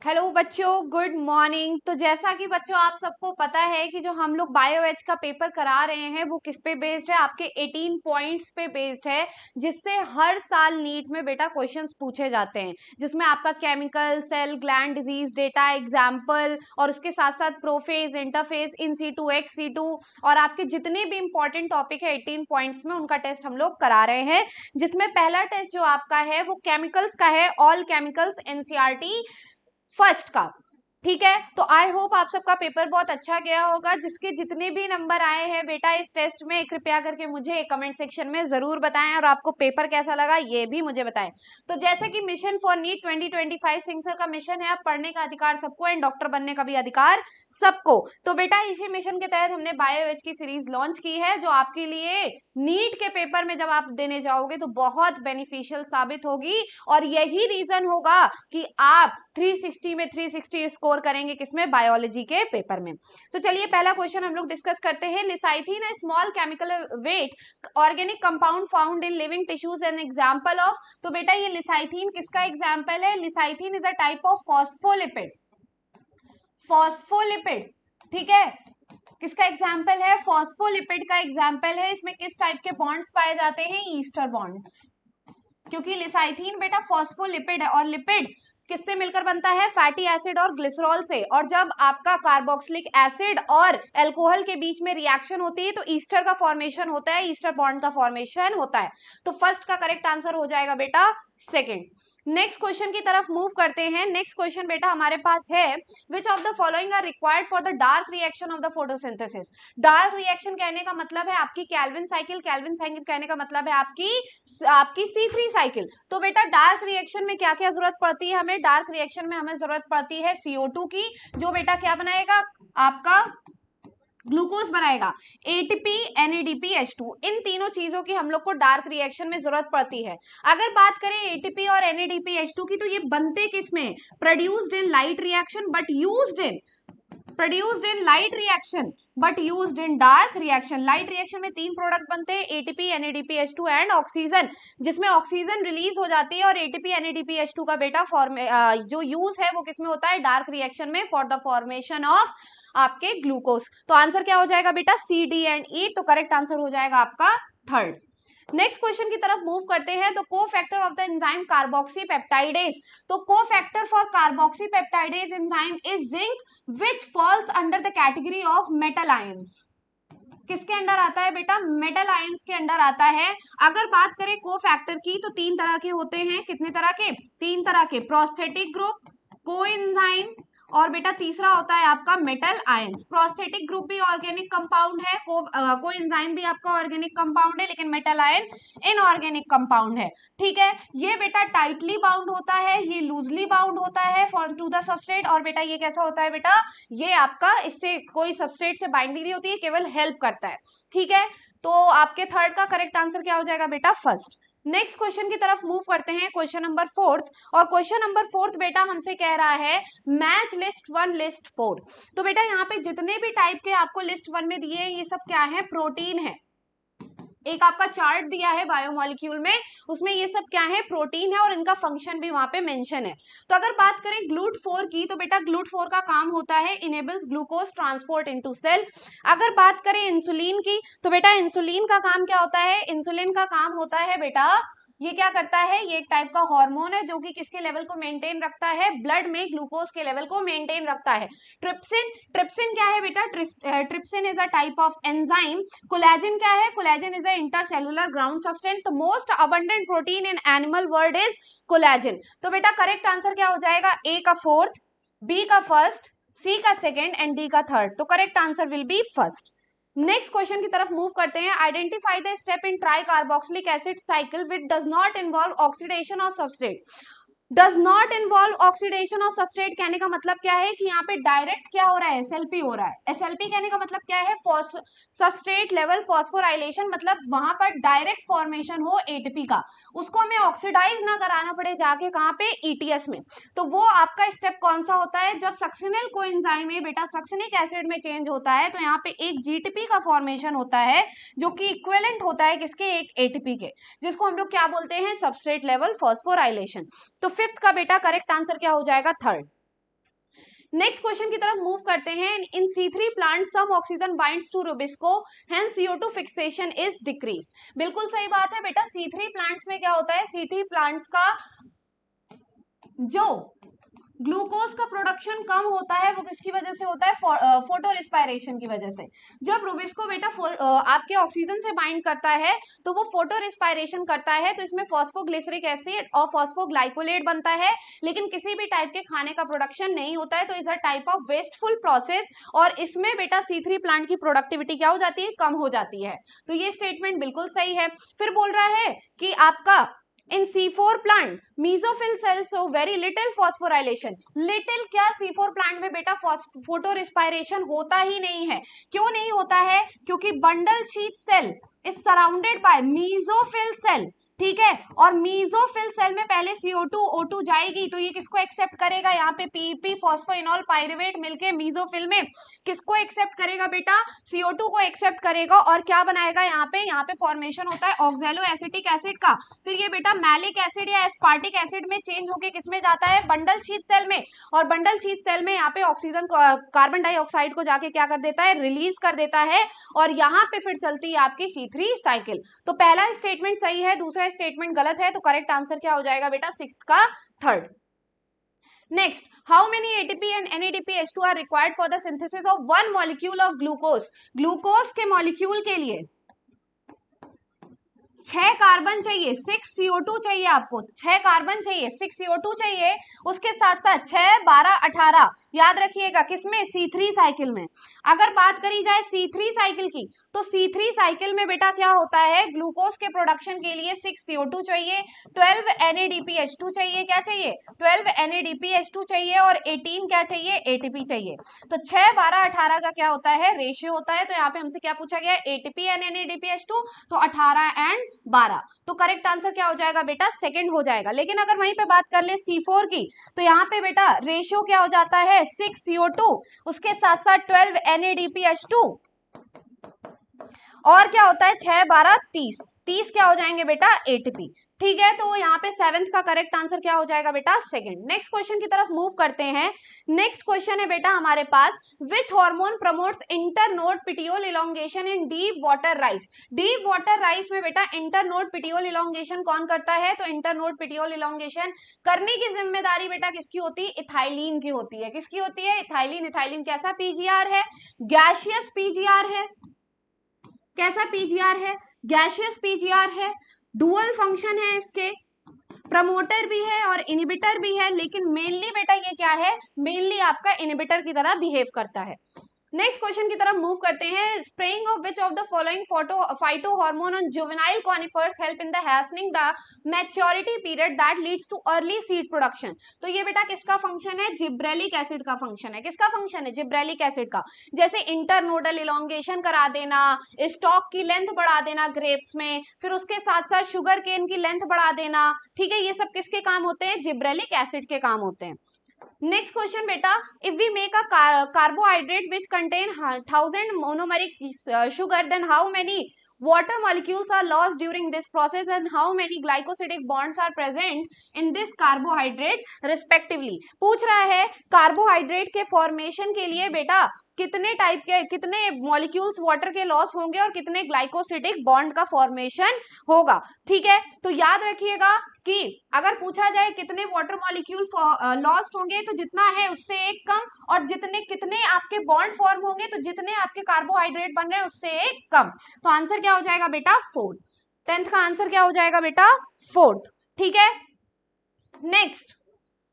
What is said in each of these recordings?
Hello बच्चों, good morning. तो जैसा कि बच्चों आप सबको पता है कि जो हम लोग बायो एज का पेपर करा रहे हैं वो किस पे बेस्ड है, आपके 18 पॉइंट्स पे बेस्ड है, जिससे हर साल नीट में बेटा क्वेश्चंस पूछे जाते हैं, जिसमें आपका chemical, cell, gland disease, data, example और उसके साथ साथ prophase, interface, in situ, ex situ और आपके जितने भी इंपॉर्टेंट टॉपिक है 18 पॉइंट्स में उनका टेस्ट हम लोग करा रहे हैं। जिसमें पहला टेस्ट जो आपका है वो केमिकल्स का है, ऑल केमिकल्स एनसीईआरटी फर्स्ट का। ठीक है, तो आई होप आप सबका पेपर बहुत अच्छा गया होगा। जिसके जितने भी नंबर आए हैं बेटा इस टेस्ट में, कृपया करके मुझे कमेंट सेक्शन में जरूर बताएं और आपको पेपर कैसा लगा ये भी मुझे बताएं। तो जैसे कि mission for NEET 2025 Singh sir का मिशन है, अब पढ़ने का अधिकार सबको एंड डॉक्टर बनने का भी अधिकार सबको। तो बेटा इसी मिशन के तहत हमने बायो एज की सीरीज लॉन्च की है, जो आपके लिए नीट के पेपर में जब आप देने जाओगे तो बहुत बेनिफिशियल साबित होगी। और यही रीजन होगा कि आप 360 में 360 स्कोर करेंगे किसमें, बायोलॉजी के पेपर में। तो चलिए पहला क्वेश्चन हम लोग डिस्कस करते हैं। Lecithin a small chemical weight organic compound found in living tissues an example of. तो बेटा ये लिसाइथिन किसका एग्जांपल है? Lecithin is a type of phospholipid. Phospholipid, ठीक है, किसका एग्जाम्पल है? फॉस्फोलिपिड का एग्जाम्पल है। इसमें किस टाइप के बॉन्ड्स पाए जाते हैं? ईस्टर बॉन्ड्स, क्योंकि लिसाइथिन बेटा फॉस्फोलिपिड है और लिपिड किससे मिलकर बनता है? फैटी एसिड और ग्लिसरॉल से। और जब आपका कार्बोक्सिलिक एसिड और अल्कोहल के बीच में रिएक्शन होती है तो ईस्टर का फॉर्मेशन होता है, ईस्टर बॉन्ड का फॉर्मेशन होता है। तो फर्स्ट का करेक्ट आंसर हो जाएगा बेटा सेकंड। नेक्स्ट क्वेश्चन की तरफ मूव करते हैं। नेक्स्ट क्वेश्चन बेटा हमारे पास है, which of the following are required for the dark reaction of the photosynthesis. Dark reaction कहने का मतलब है आपकी कैल्विन साइकिल, कैल्विन साइकिल कहने का मतलब है आपकी C3 साइकिल। तो बेटा डार्क रिएक्शन में क्या क्या जरूरत पड़ती है हमें? डार्क रिएक्शन में हमें जरूरत पड़ती है CO2 की, जो बेटा क्या बनाएगा? आपका ग्लूकोज बनाएगा। ATP, NADP, H2, इन तीनों चीजों की हम लोग को डार्क रिएक्शन में जरूरत पड़ती है। अगर बात करें ATP और NADP, H2 की, तो ये बनते किसमें? Produced in light reaction but used in light reaction but used in dark reaction. Light reaction में तीन प्रोडक्ट बनते हैं, ATP, NADP, H2 and oxygen, जिसमें ऑक्सीजन रिलीज हो जाती है। और ATP, NADP, H2 का बेटा जो यूज है वो किसमें होता है? डार्क रिएक्शन में, फॉर द फॉर्मेशन ऑफ आपके ग्लूकोज। तो आंसर क्या हो जाएगा बेटा? C, D and E। तो करेक्ट आंसर हो जाएगा आपका थर्ड। नेक्स्ट क्वेश्चन की तरफ मूव करते हैं। तो cofactor of the enzyme carboxypeptidase. तो cofactor for carboxypeptidase enzyme is zinc which falls under the category of metal ions. किसके अंडर आता है बेटा? मेटल आयंस के अंडर आता है। अगर बात करें कोफैक्टर की तो तीन तरह के होते हैं। कितने तरह के? तीन तरह के, प्रोस्थेटिक ग्रुप, कोएंजाइम और बेटा तीसरा होता है आपका मेटल आयंस। प्रोस्थेटिक ग्रुप भी ऑर्गेनिक कंपाउंड है, कोएंजाइम भी आपका ऑर्गेनिक कंपाउंड है, लेकिन मेटल आयन इनऑर्गेनिक कंपाउंड है। ठीक है, ये बेटा टाइटली बाउंड होता है, ये लूजली बाउंड होता है टू द सबस्ट्रेट। और बेटा ये कैसा होता है बेटा? ये आपका इससे कोई सबस्ट्रेट से बाइंडिंग नहीं होती है, केवल हेल्प करता है। ठीक है, तो आपके थर्ड का करेक्ट आंसर क्या हो जाएगा बेटा? फर्स्ट। नेक्स्ट क्वेश्चन की तरफ मूव करते हैं, क्वेश्चन नंबर फोर्थ। और क्वेश्चन नंबर फोर्थ बेटा हमसे कह रहा है मैच लिस्ट 1 लिस्ट 4। तो बेटा यहाँ पे जितने भी टाइप के आपको लिस्ट 1 में दिए ये सब क्या है? प्रोटीन है। एक आपका चार्ट दिया है बायोमोलिक्यूल में, उसमें ये सब क्या है? प्रोटीन है और इनका फंक्शन भी वहां पे मेंशन है। तो अगर बात करें GLUT4 की, तो बेटा GLUT4 का काम होता है enables glucose transport into cell. अगर बात करें इंसुलिन की, तो बेटा इंसुलिन का काम क्या होता है? इंसुलिन का काम होता है बेटा, ये क्या करता है? ये एक टाइप का हार्मोन है जो कि किसके लेवल को मेंटेन रखता है? ब्लड में ग्लूकोज के लेवल को मेंटेन रखता है। ट्रिप्सिन, ट्रिप्सिन क्या है बेटा? Trypsin is a type of enzyme. Collagen क्या है? Collagen is a intercellular ground substance. The most abundant protein in animal world is collagen. तो बेटा करेक्ट आंसर क्या हो जाएगा? A का फोर्थ, B का फर्स्ट, C का सेकेंड एंड D का थर्ड। तो correct answer will be first. Next question की तरफ मूव करते हैं। Identify the step in try carboxylic acid cycle which does not involve oxidation of substrate. Does not involve oxidation of substrate कहने का मतलब क्या है कि यहाँ पे डायरेक्ट क्या हो रहा है? SLP हो रहा है। SLP कहने का मतलब क्या है? सबस्ट्रेट लेवल फॉस्फोराइलेशन, मतलब वहां पर डायरेक्ट फॉर्मेशन हो ATP का, उसको हमें ऑक्सीडाइज ना कराना पड़े जाके कहाँ पे? ETS में। तो वो आपका स्टेप कौन सा होता है? जब सक्सिनल कोएंजाइम में बेटा सक्सिनिक एसिड में चेंज होता है तो यहाँ पे एक GTP का फॉर्मेशन होता है जो कि इक्विवेलेंट होता है किसके? एक ATP के, जिसको हम लोग क्या बोलते हैं? Substrate level phosphorylation. तो फिफ्थ का बेटा करेक्ट आंसर क्या हो जाएगा? थर्ड। नेक्स्ट क्वेश्चन की तरफ मूव करते हैं। In C3 plant some oxygen binds to rubisco hence CO2 fixation is decrease. बिल्कुल सही बात है बेटा, C3 प्लांट्स में क्या होता है, C3 प्लांट्स का जो ग्लूकोज का प्रोडक्शन कम होता है वो किसकी वजह से होता है, फोटो रिस्पायरेशन की वजह से। जब रुबिस्को बेटा आपके ऑक्सीजन से बाइंड करता है तो वो फोटो रिस्पायरेशन करता है, तो इसमें फॉस्फोग्लिसरिक एसिड और फॉस्फोग्लाइकोलेट बनता है, लेकिन किसी भी टाइप के खाने का प्रोडक्शन नहीं होता है, तो is a type of wasteful process. और इसमें बेटा C3 प्लांट की प्रोडक्टिविटी क्या हो जाती है, कम हो जाती है। तो ये स्टेटमेंट बिल्कुल सही है। फिर बोल रहा है कि आपका इन C4 plant mesophyll cells show very little phosphorylation. Little क्या, C4 प्लांट में बेटा फोटो रिस्पायरेशन होता ही नहीं है। क्यों नहीं होता है, क्योंकि bundle sheath cell is surrounded by mesophyll cell, ठीक है। और मीजोफिल सेल में पहले CO2 O2 जाएगी, तो ये किसको एक्सेप्ट करेगा, यहाँ पे PEP फॉस्फोइनॉल पाइरुवेट मिलके मीजोफिल में किसको एक्सेप्ट करेगा बेटा, CO2 को एक्सेप्ट करेगा। और क्या बनाएगा, यहाँ पे फॉर्मेशन होता है ऑक्सैलो एसिटिक एसिड का। फिर ये बेटा मैलिक एसिड या एस्पार्टिक एसिड में चेंज होके किसमें जाता है, बंडल शीथ सेल में। और बंडल शीथ सेल में यहाँ पे ऑक्सीजन कार्बन डाइऑक्साइड को जाके क्या कर देता है, रिलीज कर देता है। और यहाँ पे फिर चलती है आपकी C3 साइकिल। तो पहला स्टेटमेंट सही है, दूसरा स्टेटमेंट गलत है। तो करेक्ट आंसर क्या हो जाएगा बेटा, सिक्स्थ का third. Next, how many ATP and NADPH2 are required for the synthesis of 1 molecule of glucose. Glucose के मॉलिक्यूल के लिए 6 कार्बन चाहिए, 6 CO2 चाहिए आपको, 6 कार्बन चाहिए, 6 CO2 चाहिए, उसके साथ साथ 6, 12, 18 याद रखिएगा, किसमें, C3 साइकिल में। अगर बात करी जाए C3 साइकिल की, तो C3 साइकिल में बेटा क्या होता है, ग्लूकोज के प्रोडक्शन के लिए 6 CO2 चाहिए, 12 NADPH2 चाहिए, क्या चाहिए, 12 NADPH2 चाहिए, और 18 क्या चाहिए, ATP चाहिए। तो 6, 12, 18 का क्या होता है, रेशियो होता है। तो यहाँ पे हमसे क्या पूछा गया, ATP एंड NADPH2, तो 18 एंड 12। तो करेक्ट आंसर क्या हो जाएगा बेटा, सेकंड हो जाएगा। लेकिन अगर वहीं पे बात कर ले C4 की, तो यहाँ पे बेटा रेशियो क्या हो जाता है, 6 CO2, उसके साथ साथ 12 NADPH2, और क्या होता है 6, 12, 30, 30 क्या हो जाएंगे बेटा, ATP। ठीक है, तो यहाँ पे सेवेंथ का करेक्ट आंसर क्या हो जाएगा बेटा, सेकंड। नेक्स्ट क्वेश्चन की तरफ मूव करते हैं। नेक्स्ट क्वेश्चन है बेटा हमारे पास, which hormone promotes internode petiole elongation in deep water rice. Deep water rice में बेटा इंटरनोड पिटियोल इलोंगेशन कौन करता है, तो इंटरनोड पिटियोल इलोंगेशन करने की जिम्मेदारी बेटा किसकी होती है, इथाइलिन की होती है। किसकी होती है, इथाइलिन। इथाइलिन कैसा PGR है, गैसियस PGR है। कैसा PGR है, गैसियस PGR है। डुअल फंक्शन है इसके, प्रमोटर भी है और इनिबिटर भी है, लेकिन मेनली बेटा ये क्या है, मेनली आपका इनिबिटर की तरह बिहेव करता है। नेक्स्ट क्वेश्चन की तरफ मूव करते हैं। Spraying of which of the following phyto hormone on juvenile conifers help in the hastening the maturity period that leads to early seed production. तो ये बेटा किसका फंक्शन है, जिब्रेलिक एसिड का फंक्शन है। किसका फंक्शन है, जिब्रेलिक एसिड का। जैसे इंटरनोडल इलोंगेशन करा देना, स्टॉक की लेंथ बढ़ा देना ग्रेप्स में, फिर उसके साथ साथ शुगर केन की लेंथ बढ़ा देना, ठीक है, ये सब किसके काम होते हैं, जिब्रेलिक एसिड के काम होते हैं। नेक्स्ट क्वेश्चन बेटा, if we make a carbohydrate which contain 1000 monomeric sugar, then how many water molecules are lost during this process and how many glycosidic bonds are present in this carbohydrate respectively। पूछ रहा है carbohydrate के formation के लिए बेटा कितने type के, कितने मॉलिक्यूल्स वाटर के लॉस होंगे और कितने ग्लाइकोसिडिक बॉन्ड का फॉर्मेशन होगा। ठीक है, तो याद रखिएगा कि अगर पूछा जाए कितने वाटर मॉलिक्यूल लॉस्ट होंगे, तो जितना है उससे एक कम, और जितने कितने आपके बॉन्ड फॉर्म होंगे, तो जितने आपके कार्बोहाइड्रेट बन रहे हैं उससे एक कम। तो आंसर क्या हो जाएगा बेटा, फोर्थ। 10th का आंसर क्या हो जाएगा बेटा, फोर्थ। ठीक है, next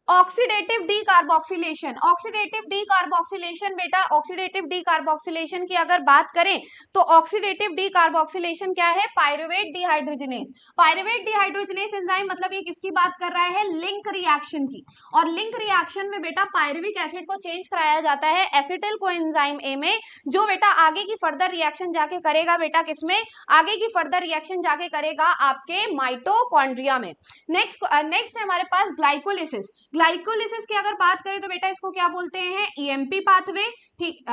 oxidative decarboxylation. Oxidative decarboxylation बेटा, ऑक्सीडेटिव डीकार्बोक्सिलेशन की अगर बात करें तो ऑक्सीडेटिव डीकार्बोक्सिलेशन क्या है, pyruvate dehydrogenase. Pyruvate dehydrogenase enzyme मतलब ये किसकी बात कर रहा है, लिंक रिएक्शन की। और लिंक रिएक्शन में बेटा पायरुविक एसिड को चेंज कराया जाता है एसिटिल कोएंजाइम ए में, जो बेटा आगे की फर्दर रिएक्शन जाके करेगा बेटा किसमें, आगे की फर्दर रिएक्शन जाके करेगा आपके माइटोकॉन्ड्रिया में। नेक्स्ट है हमारे पास ग्लाइकोलिसिस। ग्लाइकोलिसिस की अगर बात करें तो बेटा इसको क्या बोलते हैं, EMP पाथवे। ठीक,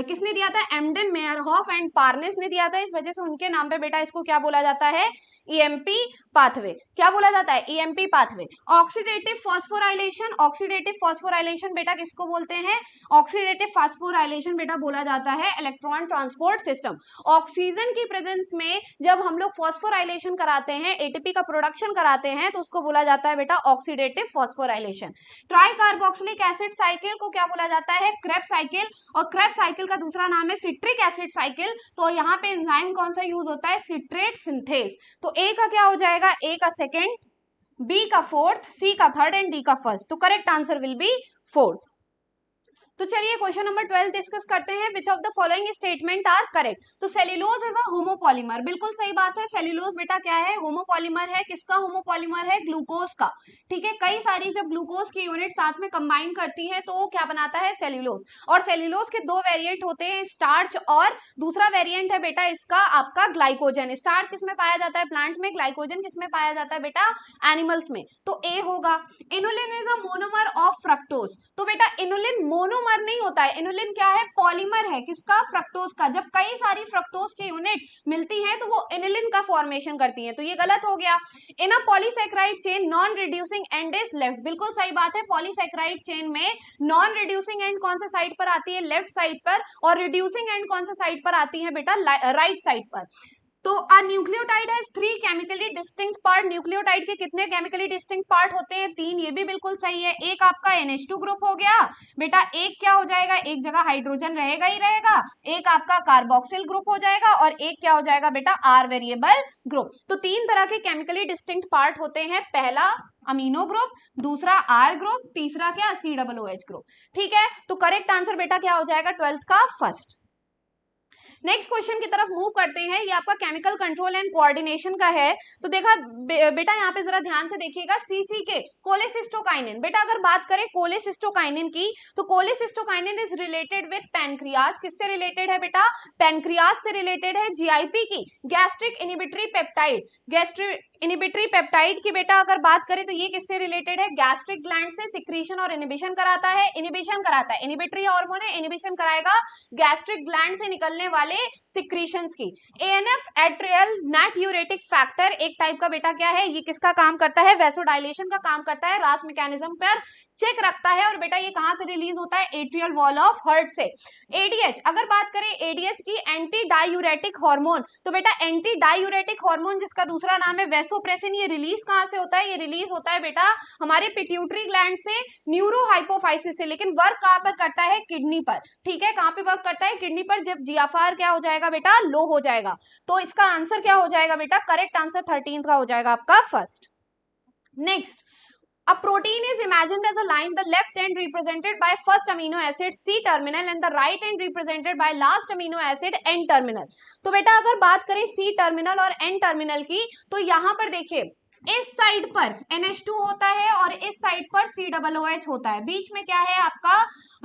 किसने दिया था? एम्डन, मेयरहॉफ एंड पार्नेस ने दिया था। इस वजह से उनके नाम पे बेटा इसको क्या बोला जाता है? EMP pathway. क्या बोला जाता है? EMP pathway. Oxidative phosphorylation, oxidative phosphorylation बेटा किसको बोलते हैं? ऑक्सीडेटिव फॉस्फोराइलेशन बेटा बोला जाता है इलेक्ट्रॉन ट्रांसपोर्ट सिस्टम। ऑक्सीजन की प्रेजेंस में जब हम लोग फॉस्फोराइलेशन कराते हैं, एटीपी का प्रोडक्शन कराते हैं, तो उसको बोला जाता है बेटा oxidative phosphorylation. Try carboxylic acid cycle को क्या बोला जाता है? Krebs cycle. और क्रेब्स साइकिल का दूसरा नाम है सिट्रिक एसिड साइकिल। तो यहाँ पे एंजाइम कौन सा यूज होता है? Citrate synthase. तो ए का क्या हो जाएगा? ए का सेकेंड, बी का फोर्थ, सी का थर्ड एंड डी का फर्स्ट। तो correct answer will be fourth. तो चलिए क्वेश्चन नंबर 12 डिस्कस करते हैं। Which of the following statement are correct? तो सेल्यूलोज इज अ होमोपॉलीमर, बिल्कुल सही बात है। सेल्यूलोज बेटा क्या है? होमोपॉलीमर है। किसका होमोपॉलीमर है? ग्लूकोज का। ठीक है, कई सारी जब ग्लूकोज की यूनिट साथ में कंबाइन करती है तो क्या बनाता है? सेल्यूलोज। और सेल्यूलोज के दो वेरिएंट होते हैं, स्टार्च और दूसरा वेरिएंट है बेटा इसका आपका ग्लाइकोजन। स्टार्च किसमें पाया जाता है? प्लांट में। ग्लाइकोजन किसमें पाया जाता है बेटा? एनिमल्स में। तो ए होगा। Inulin is a monomer of fructose. तो बेटा इनुलिन मोनोमर नहीं होता है, इनुलिन क्या है? पॉलीमर है। किसका? फ्रक्टोज का। जब कई सारी फ्रक्टोज की यूनिट मिलती हैं तो वो इनुलिन का फॉर्मेशन करती हैं। तो ये गलत हो गया। In a polysaccharide chain non reducing end is left, बिल्कुल सही बात है। पॉलीसैकेराइड चेन में नॉन रिड्यूसिंग एंड कौन सा साइड पर आती है? लेफ्ट साइड पर। और रिड्यूसिंग एंड कौन सा साइड पर आती है बेटा? राइट साइड पर। तो अ nucleotide has 3 chemically distinct part. Nucleotide के कितने केमिकली डिस्टिंक्ट पार्ट होते हैं? 3। ये भी बिल्कुल सही है। एक आपका NH2 ग्रुप हो गया बेटा, एक क्या हो जाएगा? एक जगह हाइड्रोजन रहेगा ही रहेगा। एक आपका कार्बोक्सिल ग्रुप हो जाएगा और एक क्या हो जाएगा बेटा? R variable group. तो 3 तरह के केमिकली डिस्टिंक्ट पार्ट होते हैं। पहला अमीनो ग्रुप, दूसरा R ग्रुप, तीसरा क्या? COOH group. ठीक है, तो करेक्ट आंसर बेटा क्या हो जाएगा? 12th का फर्स्ट। नेक्स्ट क्वेश्चन की तरफ मूव करते हैं। ये आपका केमिकल कंट्रोल एंड कोऑर्डिनेशन का है। तो देखा बेटा यहाँ पे जरा ध्यान से देखिएगा, CCK कोलेसिस्टोकाइनिन। बेटा अगर बात करें कोलेसिस्टोकाइनिन की, तो cholecystokinin is related with pancreas. किससे रिलेटेड है बेटा? पैनक्रियाज से रिलेटेड है। GIP की gastric inhibitory peptide, gastric inhibitory peptide की बेटा अगर बात करें तो ये किससे रिलेटेड है? गैस्ट्रिक ग्लैंड से सिक्रीशन और इनिबिशन कराता है। इनिबिशन कराता है, इनिबिटरी हार्मोन है, इनिबिशन कराएगा गैस्ट्रिक ग्लैंड से निकलने वाले सिक्रीशंस की। ANF एट्रियल नाट्यूरेटिक फैक्टर एक टाइप का बेटा क्या है? ये किसका काम करता है? वैसोडाइलेशन का काम करता है। रास मैकेनिज्म पर चेक रखता है। और बेटा ये कहां से रिलीज होता है? एट्रियल वॉल ऑफ हार्ट से। ADH अगर बात करें ADH की, एंटी डायूरेटिक हार्मोन। तो बेटा एंटी डायूरेटिक हार्मोन जिसका दूसरा नाम है वैसोप्रेसिन, ये रिलीज कहां से होता है? ये रिलीज होता है बेटा हमारे पिट्यूटरी ग्लैंड से, न्यूरोहाइपोफाइसिस से। लेकिन वर्क कहां पर करता है? किडनी पर। ठीक है, कहां पे वर्क करता है? किडनी पर। जब GFR क्या हो जाएगा बेटा? लो हो जाएगा। तो इसका आंसर क्या हो जाएगा बेटा? करेक्ट आंसर 13 का हो जाएगा आपका first. Next, a protein is imagined as a line, the left end represented by first amino acid C terminal and the right end represented by last amino acid N terminal। तो बेटा अगर बात करें C terminal और N terminal की, तो यहां पर देखिए इस साइड पर NH2 होता है और इस साइड पर COOH होता है। बीच में क्या है आपका?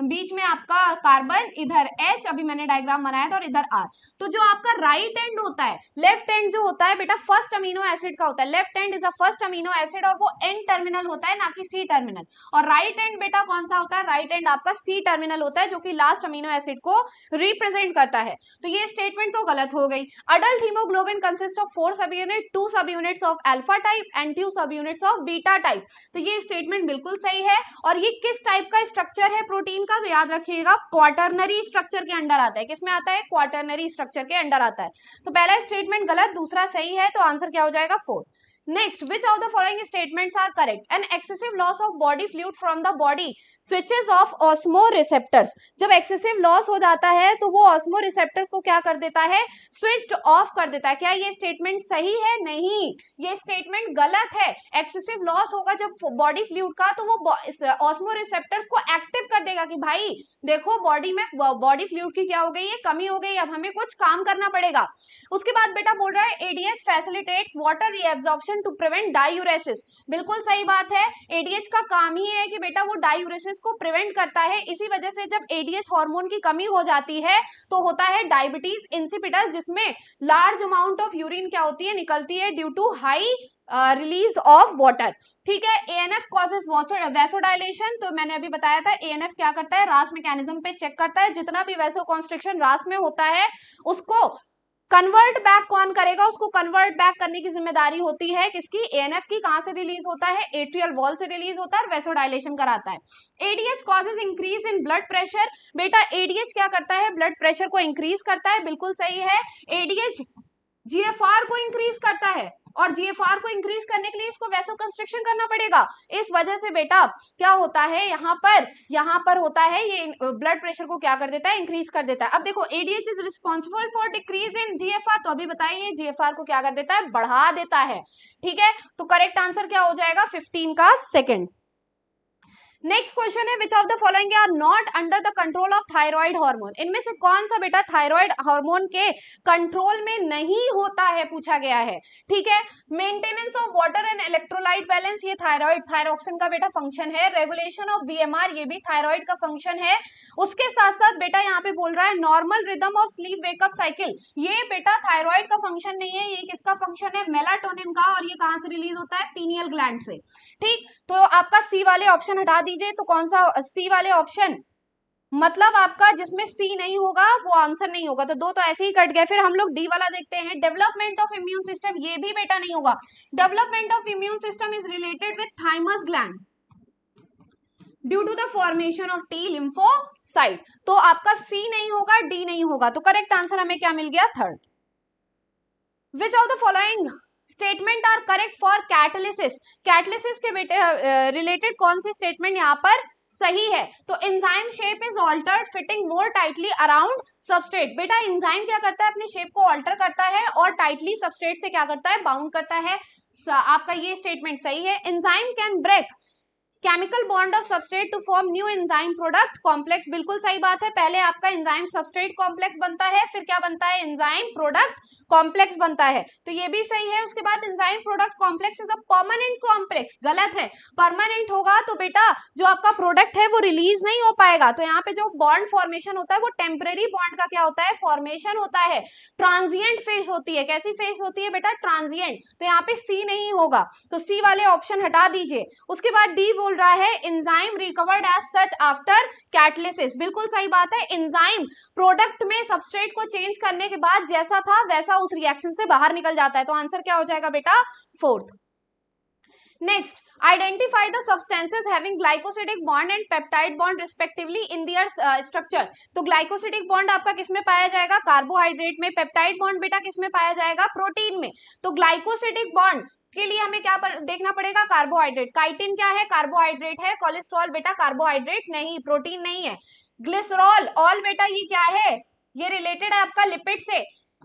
बीच में आपका कार्बन, इधर H, अभी मैंने डायग्राम बनाया था, और इधर R। तो जो आपका राइट एंड होता है, लेफ्ट एंड जो होता है बेटा फर्स्ट अमीनो एसिड का होता है। Left and is a first amino acid और वो N टर्मिनल होता है, ना कि C टर्मिनल। और राइट एंड बेटा कौन सा होता है? राइट एंड आपका C टर्मिनल होता है, जो कि लास्ट अमीनो एसिड को रिप्रेजेंट करता है। तो ये स्टेटमेंट तो गलत हो गई। अडल्ट हीमोग्लोबिन कंसिस्ट ऑफ 4 सब यूनिट, 2 सब units of alpha type and 2 सब यूनिट्स ऑफ बीटा टाइप। तो ये स्टेटमेंट बिल्कुल सही है। और ये किस टाइप का स्ट्रक्चर है प्रोटीन का? तो याद रखिएगा क्वाटरनरी स्ट्रक्चर के अंडर आता है। किसमें आता है? क्वाटरनरी स्ट्रक्चर के अंडर आता है। तो पहला स्टेटमेंट गलत, दूसरा सही है। तो आंसर क्या हो जाएगा? 4। Next, which of the following statements are correct? An excessive loss of body fluid from the body switches off osmoreceptors। जब excessive loss हो जाता है तो वो osmoreceptors को क्या कर देता है? switched off कर देता है। क्या ये स्टेटमेंट सही है? नहीं, ये स्टेटमेंट गलत है। excessive loss होगा जब बॉडी फ्लूइड का, तो वो osmoreceptors को एक्टिव कर देगा कि भाई देखो बॉडी में बॉडी फ्लूइड की क्या हो गई है? कमी हो गई, अब हमें कुछ काम करना पड़ेगा। उसके बाद बेटा बोल रहा है ADH facilitates water reabsorption to prevent diuresis. बिल्कुल सही बात है। ADH का काम ही है कि बेटा वो डायूरेसिस को प्रिवेंट करता है। इसी वजह से जब ADH हार्मोन की कमी हो जाती है तो होता है डायबिटीज इंसिपिडस, जिसमें लार्ज अमाउंट ऑफ यूरिन क्या होती है? निकलती है due to high release of water, ठीक है। एएनएफ कॉजेज वैसोडाइलेशन, तो मैंने अभी बताया था एएनएफ क्या करता है, रास मैकेनिज्म पे चेक करता है, जितना भी वैसो कॉन्स्ट्रिक्शन रास में होता है उसको कन्वर्ट बैक कौन करेगा, उसको कन्वर्ट बैक करने की जिम्मेदारी होती है किसकी, एएनएफ की। कहां से रिलीज होता है, एट्रियल वॉल से रिलीज होता है और वैसोडाइलेशन कराता है। ADH causes increase in blood pressure, बेटा एडीएच क्या करता है, ब्लड प्रेशर को इंक्रीज करता है, बिल्कुल सही है। एडीएच जीएफआर को इंक्रीज करता है और जीएफआर को इंक्रीज करने के लिए इसको वैसोकंस्ट्रिक्शन करना पड़ेगा। इस वजह से बेटा क्या होता है, यहाँ पर होता है ये ब्लड प्रेशर को क्या कर देता है, इंक्रीज कर देता है। अब देखो ADH is responsible for decrease in GFR, तो अभी बताइए जीएफआर को क्या कर देता है, बढ़ा देता है, ठीक है। तो करेक्ट आंसर क्या हो जाएगा, 15 का सेकंड। नेक्स्ट क्वेश्चन है, which of the following are not under the control of thyroid hormone, इनमें से कौन सा बेटा थायराइड हार्मोन के कंट्रोल में नहीं होता है, पूछा गया है, ठीक है। Maintenance of water and electrolyte balance, ये थायरॉक्सिन का बेटा फंक्शन है। रेगुलेशन ऑफ बीएमआर, ये भी थायराइड का फंक्शन है। उसके साथ साथ बेटा यहाँ पे बोल रहा है normal rhythm of sleep wake up cycle, ये बेटा थायराइड का फंक्शन नहीं है, ये किसका फंक्शन है, मेलाटोनिन का, और ये कहां से रिलीज होता है, पीनियल ग्लैंड से, ठीक। तो आपका सी वाले ऑप्शन हटा दीजिए, तो कौन सा सी वाले ऑप्शन, मतलब आपका जिसमें सी नहीं होगा वो आंसर नहीं होगा, तो दो तो ऐसे ही कट गए। फिर हम लोग डी वाला देखते हैं, डेवलपमेंट ऑफ इम्यून सिस्टम, ये भी बेटा नहीं होगा। Development of immune system is related with thymus gland due to the formation of T lymphocyte, तो आपका सी नहीं होगा, डी नहीं होगा, तो करेक्ट आंसर हमें क्या मिल गया, third. Which of the following statement are correct for catalysis, catalysis के बेटे रिलेटेड कौन सी स्टेटमेंट यहाँ पर सही है, तो enzyme shape is altered fitting more tightly around substrate, बेटा एंजाइम क्या करता है, अपने शेप को ऑल्टर करता है और टाइटली सबस्ट्रेट से क्या करता है, बाउंड करता है, आपका ये स्टेटमेंट सही है। Enzyme can break chemical bond of substrate to form new enzyme product complex, बिल्कुल सही बात है, पहले आपका एंजाइम सबस्ट्रेट कॉम्प्लेक्स बनता है, फिर क्या बनता है, एंजाइम प्रोडक्ट कॉम्प्लेक्स बनता है, तो ये भी सही है। उसके बाद enzyme product complex is a permanent complex, गलत है, परमानेंट होगा तो बेटा जो आपका प्रोडक्ट है वो रिलीज नहीं हो पाएगा, तो यहाँ पे जो बॉन्ड फॉर्मेशन होता है वो टेम्परेरी बॉन्ड का क्या होता है, फॉर्मेशन होता है, ट्रांजिएंट फेज होती है, कैसी फेज होती है बेटा, ट्रांजिएंट, तो यहाँ पे सी नहीं होगा, तो सी वाले ऑप्शन हटा दीजिए। उसके बाद डी बोल रहा है enzyme recovered as such after catalysis, बिल्कुल सही बात है, एंजाइम प्रोडक्ट में सबस्ट्रेट को चेंज करने के बाद जैसा था वैसा उस रिएक्शन से बाहर निकल जाता है, तो आंसर क्या हो जाएगा बेटा, fourth. Next, identify the substances having glycosidic bond and peptide bond respectively in their structure, तो ग्लाइकोसिडिक बॉन्ड आपका किसमें पाया जाएगा, कार्बोहाइड्रेट में, पेप्टाइड बॉन्ड बेटा किसमें पाया जाएगा, प्रोटीन में, तो ग्लाइकोसिडिक बॉन्ड के लिए हमें क्या देखना पड़ेगा, कार्बोहाइड्रेट, काइटिन क्या है, कार्बोहाइड्रेट है, कोलेस्ट्रॉल बेटा कार्बोहाइड्रेट नहीं, प्रोटीन नहीं है, ग्लिसरॉल ऑल बेटा ये क्या है, ये रिलेटेड है आपका लिपिड से,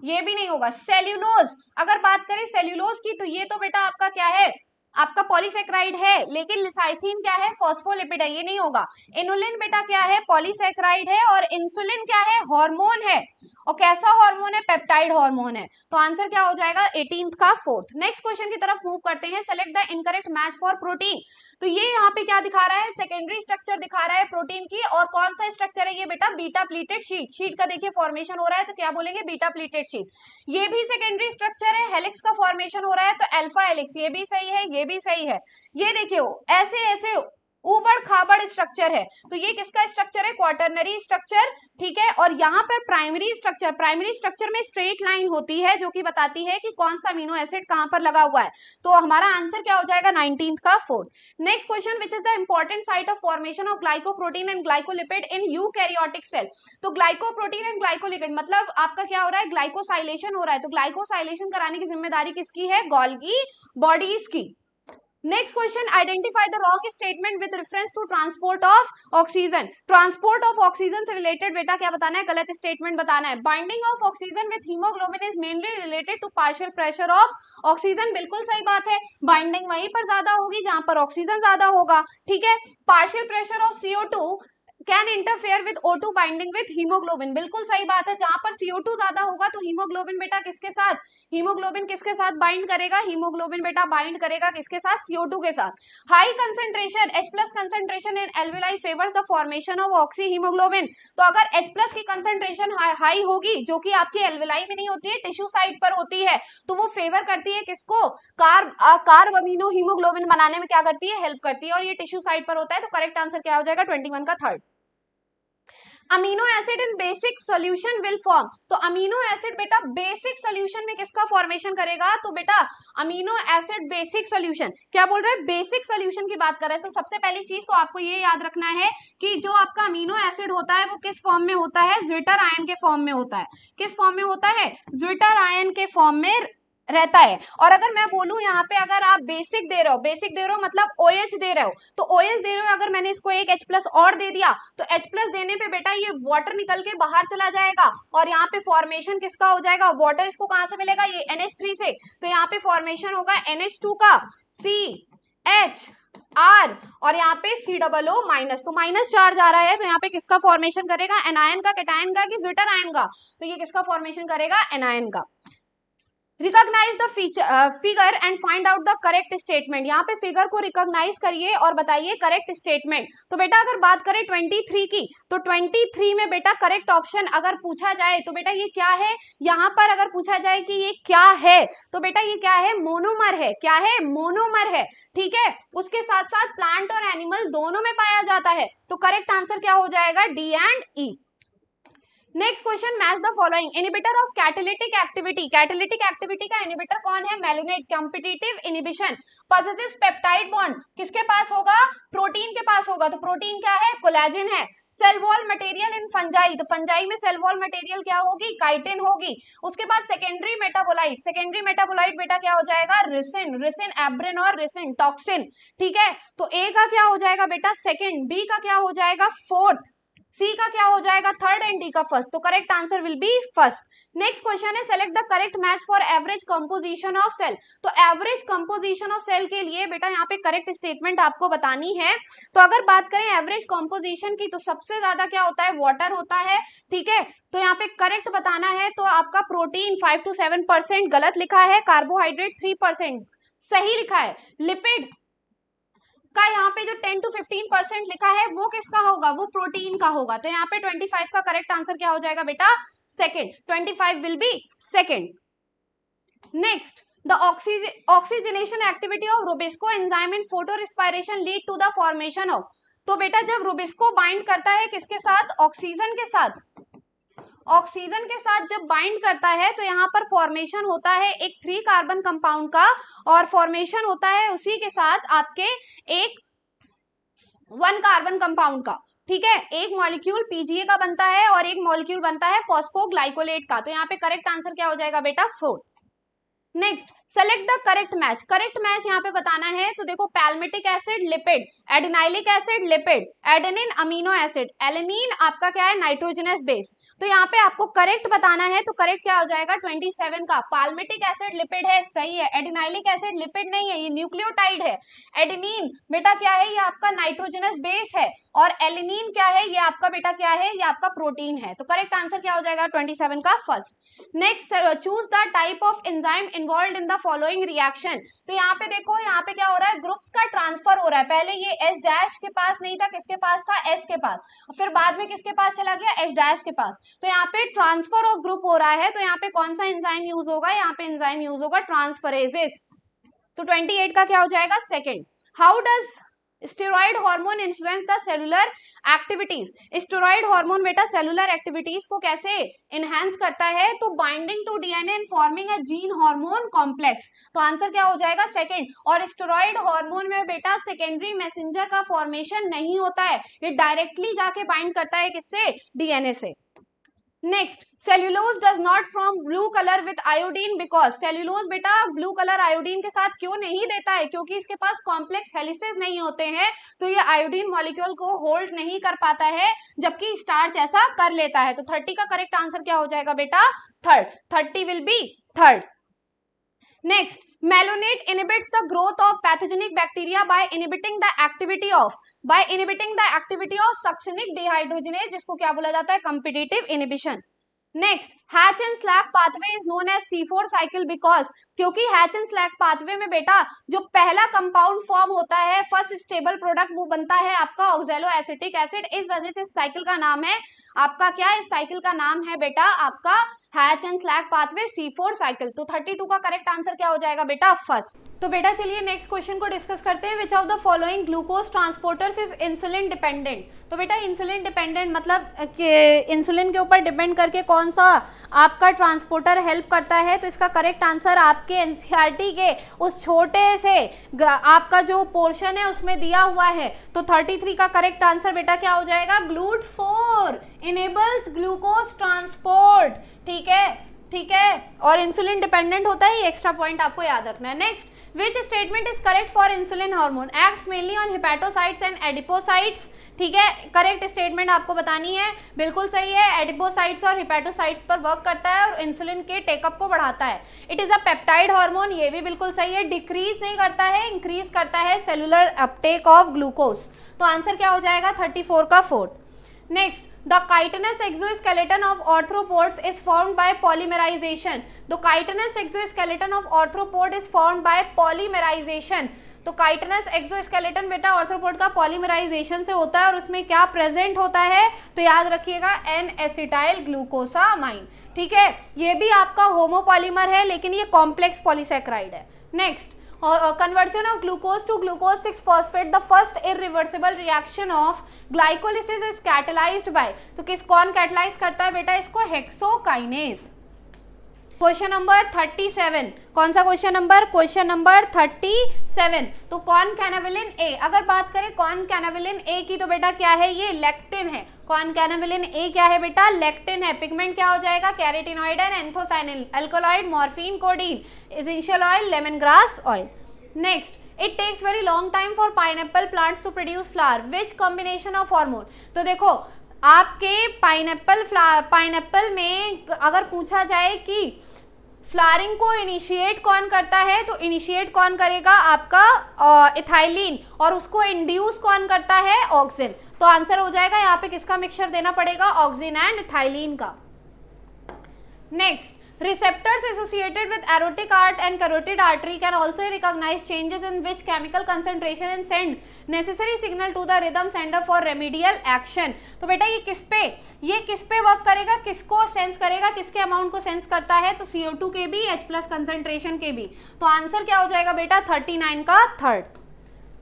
ये भी नहीं होगा। सेल्यूलोज, अगर बात करें सेल्यूलोज की तो ये तो बेटा आपका क्या है, आपका पॉलीसेक्राइड है, लेकिन लिसाइथीन क्या है, फॉस्फोलिपिड है, ये नहीं होगा। इनुलिन बेटा क्या है, पॉलीसेक्राइड है, और इंसुलिन क्या है, हार्मोन है, और कैसा हार्मोन है, पेप्टाइड हार्मोन है, तो आंसर क्या हो जाएगा 18th का फोर्थ। नेक्स्ट क्वेश्चन की तरफ मूव करते हैं, select the incorrect match for protein, तो ये यहाँ पे क्या दिखा रहा है, सेकेंडरी स्ट्रक्चर दिखा रहा है प्रोटीन की, और कौन सा स्ट्रक्चर है ये बेटा, बीटा प्लीटेड शीट, शीट का देखिए फॉर्मेशन हो रहा है, तो क्या बोलेंगे, बीटा प्लीटेड शीट, ये भी सेकेंडरी स्ट्रक्चर है, हेलिक्स का फॉर्मेशन हो रहा है तो अल्फा हेलिक्स, ये भी सही है, ये भी सही है, ये देखिए ऐसे ऐसे ऊबड़ खाबड़ स्ट्रक्चर है, तो ये किसका स्ट्रक्चर है, क्वाटरनरी स्ट्रक्चर, ठीक है। और यहाँ पर प्राइमरी स्ट्रक्चर में स्ट्रेट लाइन होती है जो कि बताती है कि कौन सा अमीनो एसिड कहां पर लगा हुआ है, तो हमारा आंसर क्या हो जाएगा 19th का fourth. Next question, which is the important site of formation of glycoprotein and glycolipid in eukaryotic cell, तो ग्लाइकोप्रोटीन एंड ग्लाइकोलिपिड मतलब आपका क्या हो रहा है, ग्लाइकोसाइलेशन हो रहा है, तो ग्लाइकोसाइलेशन कराने की जिम्मेदारी किसकी है, गोल्गी बॉडीज की। Next question, identify the wrong statement with reference to transport of oxygen, transport of oxygen से रिलेटेड बेटा क्या बताना है, गलत स्टेटमेंट बताना है। Binding of oxygen with haemoglobin is mainly related to partial pressure of oxygen, बिल्कुल सही बात है, बाइंडिंग वहीं पर ज्यादा होगी जहां पर ऑक्सीजन ज्यादा होगा, ठीक है। Partial pressure of CO2 can interfere with O2 binding with haemoglobin, बिल्कुल सही बात है। जहां पर CO2 ज्यादा होगा तो हीमोग्लोबिन बेटा किसके साथ, हीमोग्लोबिन किसके साथ बाइंड करेगा, हीमोग्लोबिन बेटा बाइंड करेगा किसके साथ, CO2 के साथ। High concentration H+ concentration in alveoli favours the formation of oxy haemoglobin. तो अगर H+ की कंसेंट्रेशन हाई होगी, जो कि आपकी एल्वेलाई में नहीं होती है, टिश्यू साइड पर होती है, तो वो फेवर करती है किसको, कार्ब अमीनो हीमोग्लोबिन बनाने में क्या करती है, हेल्प करती है, और ये टिश्यू साइड पर होता है। तो करेक्ट आंसर क्या हो जाएगा 21 का third. Amino acid in basic solution will form, तो अमीनो एसिड बेटा बेसिक सोल्यूशन में किसका फॉर्मेशन करेगा, तो बेटा अमीनो एसिड बेसिक सोल्यूशन, क्या बोल रहे हैं, बेसिक सोल्यूशन की बात कर रहे हैं। तो सबसे पहली चीज तो आपको ये याद रखना है कि जो आपका अमीनो एसिड होता है वो किस फॉर्म में होता है, ज्विटर आयन के फॉर्म में होता है। किस फॉर्म में होता है, ज्विटर आयन के फॉर्म में रहता है। और अगर मैं बोलूं यहाँ पे अगर आप बेसिक दे रहे हो, बेसिक दे रहे हो मतलब OH दे रहे हो, तो OH दे रहे हो, अगर मैंने इसको एक H+ और दे दिया तो H+ देने पे बेटा ये वाटर निकल के बाहर चला जाएगा और यहाँ पे फॉर्मेशन किसका हो जाएगा, वाटर इसको कहां से मिलेगा, ये NH3 से। तो यहाँ पे फॉर्मेशन होगा NH2 का, CH और यहाँ पे COO-, तो माइनस चार्ज आ रहा है, तो यहाँ पे किसका फॉर्मेशन करेगा, एनायन का, कैटायन का, कि ज्विटर आयन का, तो ये किसका फॉर्मेशन करेगा, एनायन का। Recognise the figure and find out the correct statement, यहाँ पे फिगर को रिकॉग्नाइज करिए और बताइए करेक्ट स्टेटमेंट। तो बेटा अगर बात करें 23 की, तो 23 में बेटा करेक्ट ऑप्शन अगर पूछा जाए तो बेटा ये क्या है, यहाँ पर अगर पूछा जाए कि ये क्या है, तो बेटा ये क्या है, मोनोमर है, क्या है, मोनोमर है, ठीक है। उसके साथ साथ प्लांट और एनिमल दोनों में पाया जाता है, तो करेक्ट आंसर क्या हो जाएगा, D and E। Next question, match the following, inhibitor of catalytic activity, catalytic activity का इनिबिटर कौन है, malonate, competitive inhibition, positive peptide bond किसके पास होगा, प्रोटीन के पास होगा, तो प्रोटीन क्या है, कोलेजन है। Cell wall material in fungi, तो फंजाई में सेल वॉल मटेरियल क्या होगी, काइटिन होगी। उसके बाद सेकेंडरी मेटाबोलाइट, सेकेंडरी मेटाबोलाइट बेटा क्या हो जाएगा, रिसिन, रिसिन एब्रिन और रिसिन टॉक्सिन, ठीक है। तो ए का क्या हो जाएगा बेटा सेकेंड, बी का क्या हो जाएगा फोर्थ, सी का क्या हो जाएगा थर्ड एंड डी का फर्स्ट, तो correct answer will be first. Next question है, select the correct match for average composition of cell, तो एवरेज कंपोजिशन ऑफ सेल के लिए बेटा यहाँ पे करेक्ट स्टेटमेंट आपको बतानी है। तो अगर बात करें एवरेज कंपोजिशन की, तो सबसे ज्यादा क्या होता है, वाटर होता है, ठीक है। तो यहाँ पे करेक्ट बताना है, तो आपका प्रोटीन 5 to 7% गलत लिखा है, कार्बोहाइड्रेट 3% सही लिखा है, लिपिड का यहाँ पे जो 10 to 15% लिखा है वो किसका होगा, वो प्रोटीन का होगा। तो यहाँ पे 25 का करेक्ट आंसर क्या हो जाएगा बेटा, second, 25 will be second. Next, the oxygenation activity of rubisco enzyme in photo respiration lead to the formation of, तो बेटा जब रुबिस्को बाइंड करता है किसके साथ, ऑक्सीजन के साथ, ऑक्सीजन के साथ जब बाइंड करता है तो यहाँ पर फॉर्मेशन होता है एक 3 कार्बन कंपाउंड का, और फॉर्मेशन होता है उसी के साथ आपके एक 1 कार्बन कंपाउंड का, ठीक है। एक मॉलिक्यूल PGA का बनता है और एक मॉलिक्यूल बनता है फॉस्फोग्लाइकोलेट का, तो यहाँ पे करेक्ट आंसर क्या हो जाएगा बेटा 4। Next, select the correct match, correct match यहाँ पे बताना है, तो देखो palmitic acid lipid, adenylic acid lipid, adenine amino acid, alanine आपका क्या है, नाइट्रोजनस बेस। तो यहाँ पे आपको करेक्ट बताना है, तो करेक्ट क्या हो जाएगा 27 का, पाल्मिटिक एसिड लिपिड है, सही है। एडिनाइलिक एसिड लिपिड नहीं है, ये न्यूक्लियोटाइड है। एडेनिन बेटा क्या है, ये आपका नाइट्रोजनस बेस है, और एलेनिन क्या है, ये आपका बेटा क्या है, ये आपका प्रोटीन है। तो करेक्ट आंसर क्या हो जाएगा 27 का first. Next, choose the type of enzyme involved in the following reaction, तो यहाँ पे देखो, यहाँ पे क्या हो रहा है, ग्रुप्स का ट्रांसफर हो रहा है। पहले ये S' के पास नहीं था, किसके पास था, S के पास, फिर बाद में किसके पास चला गया, S' के पास। तो यहाँ पे ट्रांसफर ऑफ ग्रुप हो रहा है, तो यहाँ पे कौन सा एंजाइम यूज होगा, यहाँ पे एंजाइम यूज होगा ट्रांसफरेजेस। तो 28 का क्या हो जाएगा second. How does steroid hormone influence the cellular activities, steroid hormone बेटा सेलुलर एक्टिविटीज को कैसे इनहेंस करता है, तो binding to DNA and forming a gene hormone complex, तो आंसर क्या हो जाएगा सेकेंड। और स्टेरॉइड हार्मोन में बेटा सेकेंडरी मैसेंजर का फॉर्मेशन नहीं होता है, ये डायरेक्टली जाके बाइंड करता है किससे, DNA से। Next, cellulose does not form blue colour with iodine because, cellulose बेटा ब्लू कलर आयोडीन के साथ क्यों नहीं देता है, क्योंकि इसके पास कॉम्प्लेक्स हेलिसेस नहीं होते हैं, तो ये आयोडीन मॉलिक्यूल को होल्ड नहीं कर पाता है, जबकि स्टार्च ऐसा कर लेता है। तो 30 का करेक्ट आंसर क्या हो जाएगा बेटा third, 30 will be third. Next, Melanate inhibits the growth of pathogenic bacteria by inhibiting the activity of succinic dehydrogenase, जिसको क्या बोला जाता है, competitive inhibition. Next, Hatch and Slack pathway is known as C4 cycle because, क्योंकि Hatch and Slack pathway में बेटा जो पहला कंपाउंड फॉर्म होता है, फर्स्ट स्टेबल प्रोडक्ट, वो बनता है आपका ऑक्सैलो एसिटिक एसिड. इस वजह से इस साइकिल का नाम है आपका क्या, इस साइकिल का नाम है बेटा आपका hatch and Slack pathway C4 cycle. तो 32 का करेक्ट आंसर क्या हो जाएगा बेटा, फर्स्ट. तो बेटा चलिए नेक्स्ट क्वेश्चन को डिस्कस करते हैं. Which of the following glucose transporters is insulin dependent. तो बेटा इंसुलिन डिपेंडेंट मतलब इंसुलिन के ऊपर डिपेंड करके कौन सा आपका ट्रांसपोर्टर हेल्प करता है. तो इसका करेक्ट आंसर आपके एनसीईआरटी के उस छोटे से आपका जो पोर्शन है उसमें दिया हुआ है. तो 33 का करेक्ट आंसर बेटा क्या हो जाएगा, GLUT4 इनेबल्स ग्लूकोज ट्रांसपोर्ट. ठीक है, ठीक है, और इंसुलिन डिपेंडेंट होता है, ये एक्स्ट्रा पॉइंट आपको याद रखना है. Next, which statement is correct for insulin hormone, acts mainly on hepatocytes and adipocytes. ठीक है, करेक्ट स्टेटमेंट आपको बतानी है. बिल्कुल सही है, एडिपोसाइट्स और हेपेटोसाइट्स पर वर्क करता है और इंसुलिन के टेकअप को बढ़ाता है. It is a peptide hormone, ये भी बिल्कुल सही है. डिक्रीज नहीं करता है, इंक्रीज करता है सेलुलर अपटेक ऑफ ग्लूकोज. तो आंसर क्या हो जाएगा, 34 का fourth. Next, the chitinous exoskeleton of arthropods is formed by polymerization. The chitinous exoskeleton of arthropod is formed by polymerization. तो काइटनस एक्सोस्केलेटन बेटा आर्थ्रोपोड का पॉलीमराइजेशन से होता है और उसमें क्या प्रेजेंट होता है, तो याद रखिएगा एन एसिटाइल ग्लूकोसामाइन. ठीक है, ये भी आपका होमोपॉलीमर है लेकिन ये कॉम्प्लेक्स पॉलीसैकेराइड है. Next, conversion of glucose to glucose 6-phosphate, the first irreversible reaction of glycolysis is catalyzed by. तो कौन कैटलाइज करता है बेटा इसको, हेक्सोकाइनेज. क्वेश्चन नंबर 37, कौन सा क्वेश्चन नंबर, क्वेश्चन नंबर 37. तो कॉनकैनावेलिन ए, अगर बात करें कॉनकैनावेलिन ए की तो बेटा क्या है, ये लेक्टिन है. कॉनकैनावेलिन ए क्या है बेटा, लेक्टिन है. पिगमेंट क्या हो जाएगा, carotenoid and anthocyanin. Alkaloid morphine codeine. Essential oil lemon grass oil. Next, it takes very long time for pineapple plants to produce flower. Which combination of hormone. तो देखो आपके पाइनएप्पल में अगर पूछा जाए कि फ्लावरिंग को इनिशिएट कौन करता है, तो इनिशिएट कौन करेगा, आपका इथाइलिन. और उसको इंड्यूस कौन करता है, ऑक्सिन. तो आंसर हो जाएगा यहाँ पे किसका मिक्सचर देना पड़ेगा, ऑक्सिन एंड इथाइलिन का. Next, receptors associated with aortic arch and carotid artery can also recognize changes in which chemical concentration and send necessary signal to the rhythm sender for remedial action. तो बेटा ये किस पे work करेगा, किसको sense करेगा, किसके अमाउंट को सेंस करता है, तो CO2 के भी, H+ कंसेंट्रेशन के भी. तो आंसर क्या हो जाएगा बेटा, 39 का third.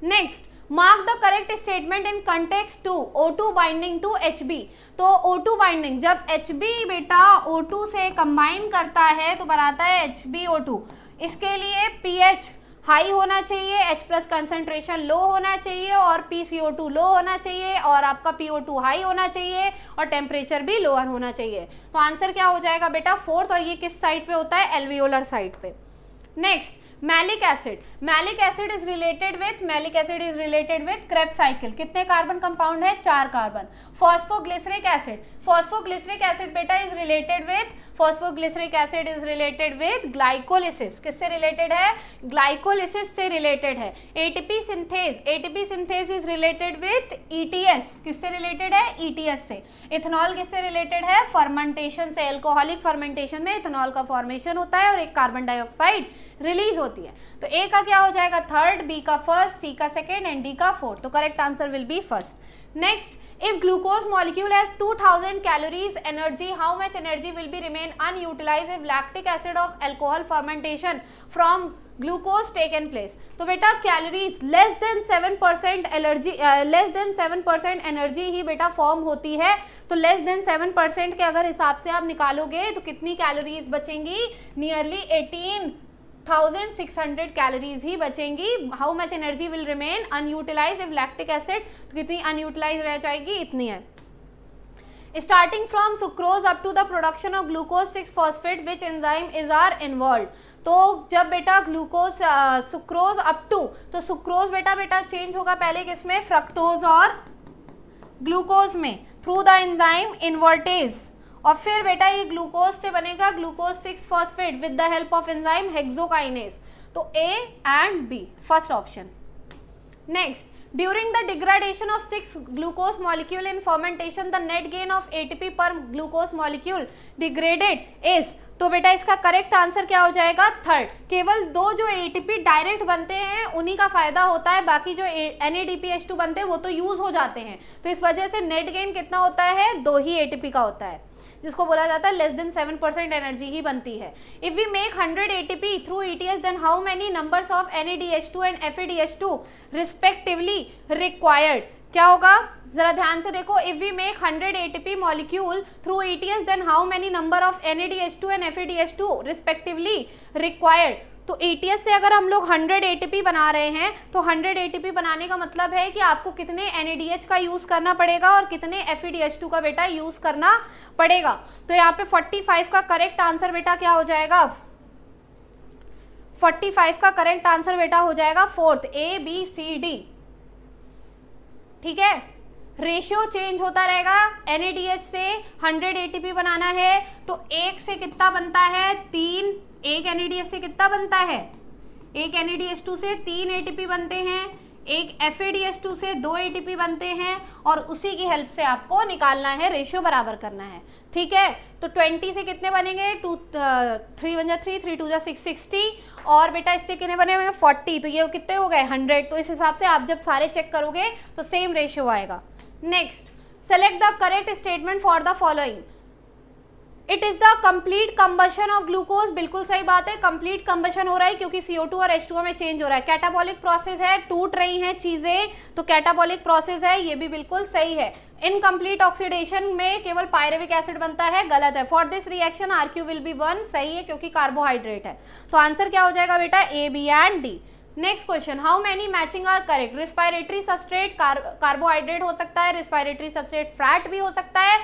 Next, mark the correct statement in context to O2 binding to Hb. तो O2 बाइंडिंग जब Hb बेटा O2 से कंबाइन करता है तो बनाता है HbO2. इसके लिए pH हाई होना चाहिए, H+ कंसेंट्रेशन लो होना चाहिए और PCO2 लो होना चाहिए और आपका PO2 हाई होना चाहिए और टेम्परेचर भी लोअर होना चाहिए. तो आंसर क्या हो जाएगा बेटा, फोर्थ. और ये किस साइड पे होता है, एल्वियोलर साइड पे. Next, malic acid. Malic acid is related with Krebs cycle. कितने कार्बन कंपाउंड है, 4 कार्बन. फॉस्फोग्लिसरिक एसिड बेटा इज रिलेटेड विथ ग्लाइकोलिसिस. किससे रिलेटेड है, ग्लाइकोलिसिस से रिलेटेड है. ATP synthase is related with ETS. किससे रिलेटेड है, ETS से. इथेनॉल किससे रिलेटेड है, फर्मेंटेशन से. एल्कोहलिक फर्मेंटेशन में इथेनॉल का फॉर्मेशन होता है और एक कार्बन डाइऑक्साइड रिलीज होती है. तो ए का क्या हो जाएगा, थर्ड, बी का फर्स्ट, सी का सेकेंड एंड डी का फोर्थ. तो correct answer will be first. Next, if glucose molecule has 2000 calories energy, how much energy will be remain unutilized if lactic acid of alcohol fermentation from glucose taken place. तो बेटा calories less than 7% energy ही बेटा form होती है. तो less than 7% के अगर हिसाब से आप निकालोगे तो कितनी कैलोरीज बचेंगी, नियरली 18,600 कैलोरीज ही बचेंगी. How much energy will remain unutilise if lactic acid, तो कितनी अनयूटिलाइज रह जाएगी, इतनी है. Starting from sucrose up to the production of glucose 6-phosphate which enzyme is are involve. तो जब बेटा ग्लूकोज सुक्रोज अप टू, तो सुक्रोज बेटा चेंज होगा पहले किसमें, फ्रक्टोज और ग्लूकोज में, थ्रू द एंजाइम इन्वर्टेज. और फिर बेटा ये ग्लूकोज से बनेगा glucose 6-phosphate with the help of enzyme hexokinase. तो A and B, first option. Next, during the degradation of 6 glucose molecule in fermentation the net gain of ATP per glucose molecule degraded is, तो बेटा इसका correct answer क्या हो जाएगा? Third. केवल 2 जो ATP direct बनते हैं उन्हीं का फायदा होता है, बाकी जो NADPH2 बनते हैं वो तो यूज हो जाते हैं, तो इस वजह से नेट गेन कितना होता है? 2 ही एटीपी का होता है, जिसको बोला जाता है लेस देन 7% एनर्जी ही बनती है। If we make 100 ATP through ETS then how many numbers of NADH2 and FADH2 respectively required? क्या होगा? जरा ध्यान से देखो, if we make 100 ATP molecule through ETS then how many number of NADH2 and FADH2 respectively required. तो ETS से अगर हम लोग 100 ATP बना रहे हैं तो 100 ATP बनाने का मतलब है कि आपको कितने NADH का यूज करना पड़ेगा और कितने FADH2 का बेटा यूज करना पड़ेगा। तो यहाँ पे 45 का करेक्ट आंसर बेटा क्या हो जाएगा? 45 का करेक्ट आंसर बेटा हो जाएगा फोर्थ, ABCD। ठीक है, रेशियो चेंज होता रहेगा। NADH से 100 ATP बनाना है तो एक से कितना बनता है? 3। एक NADH से कितना बनता है? एक NADH2 से 3 ATP बनते हैं, एक FADH2 से 2 ATP बनते हैं, और उसी की हेल्प से आपको निकालना है, रेशियो बराबर करना है। ठीक है, तो 20 से कितने बनेंगे? 3 1 3, 3 2 6, 60, और बेटा इससे कितने बने हुए? 40, तो ये कितने हो गए? 100। तो इस हिसाब से आप जब सारे चेक करोगे तो सेम रेशियो आएगा। Next, select the correct statement for the following. It is the complete combustion of glucose, बिल्कुल सही बात है, कंप्लीट कंबशन हो रहा है क्योंकि CO2 और H2O में चेंज हो रहा है। कैटाबॉलिक प्रोसेस है, टूट रही हैं चीजें, तो कैटाबॉलिक प्रोसेस है, ये भी बिल्कुल सही है। इनकम्प्लीट ऑक्सीडेशन में केवल पायरेविक एसिड बनता है, गलत है। For this reaction RQ will be 1, सही है क्योंकि कार्बोहाइड्रेट है। तो आंसर क्या हो जाएगा बेटा? A, B and D। Next question, how many matching are correct? Respiratory substrate carbohydrate हो सकता है, रिस्पायरेटरी सबस्ट्रेट फैट भी हो सकता है।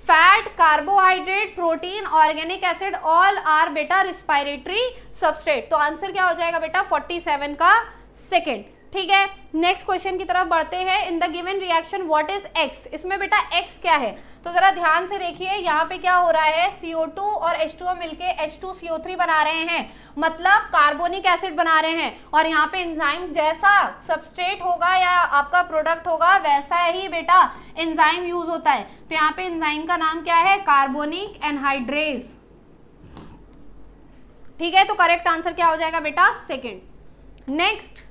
Fat, carbohydrate, protein, organic acid, all are बेटा रिस्पायरेटरी सबस्ट्रेट। तो आंसर क्या हो जाएगा बेटा? 47 का सेकेंड। ठीक है, नेक्स्ट क्वेश्चन की तरफ बढ़ते हैं। In the given reaction what is X? इसमें बेटा X क्या है? तो जरा ध्यान से देखिए, यहाँ पे क्या हो रहा है? CO2 और H2O मिलके H2CO3 बना रहे हैं, मतलब कार्बोनिक एसिड बना रहे हैं, और यहाँ पे एंजाइम जैसा सबस्ट्रेट होगा या आपका प्रोडक्ट होगा वैसा ही बेटा एंजाइम यूज होता है। तो यहाँ पे एंजाइम का नाम क्या है? Carbonic anhydrase. ठीक है, तो करेक्ट आंसर क्या हो जाएगा बेटा? Second. Next,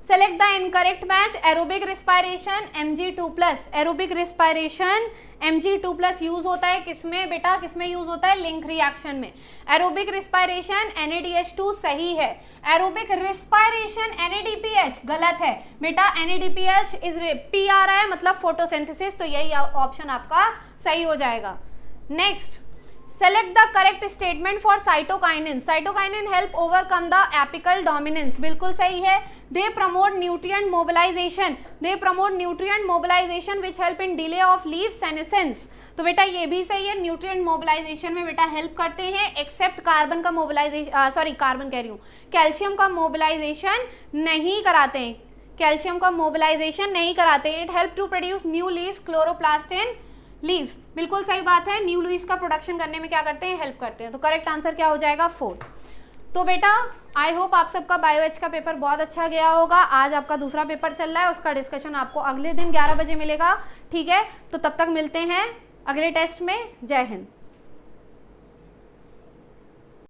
select the incorrect match. Aerobic respiration Mg2+, aerobic respiration Mg2+ use होता है किसमें बेटा? किसमें यूज होता है? लिंक रिएक्शन में। एरोबिक रिस्पायरेशन NADH2 सही है। एरोबिक रिस्पायरेशन NADPH गलत है बेटा। NADPH इज P आ रहा है, मतलब फोटोसिंथेसिस, तो यही ऑप्शन आपका सही हो जाएगा। Next, select the correct statement for cytokinin. Cytokinin help overcome the apical dominance, बिल्कुल सही है। They promote nutrient mobilisation, they promote nutrient mobilisation which help in delay of leaf senescence. तो बेटा ये भी सही है, न्यूट्रिएंट मोबिलाइजेशन में बेटा हेल्प करते हैं, एक्सेप्ट कार्बन का मोबिलाइजेशन, सॉरी कार्बन कह रही हूँ, कैल्शियम का मोबिलाइजेशन नहीं कराते हैं, कैल्शियम का मोबिलाइजेशन नहीं कराते। It help to produce new leaves, chloroplast in leaves, बिल्कुल सही बात है। न्यू लीव्स का प्रोडक्शन करने में क्या करते हैं? हेल्प करते हैं। तो करेक्ट आंसर क्या हो जाएगा? 4। तो बेटा आई होप आप सबका बायोएच का पेपर बहुत अच्छा गया होगा। आज आपका दूसरा पेपर चल रहा है, उसका डिस्कशन आपको अगले दिन 11 बजे मिलेगा। ठीक है, तो तब तक मिलते हैं अगले टेस्ट में। जय हिंद।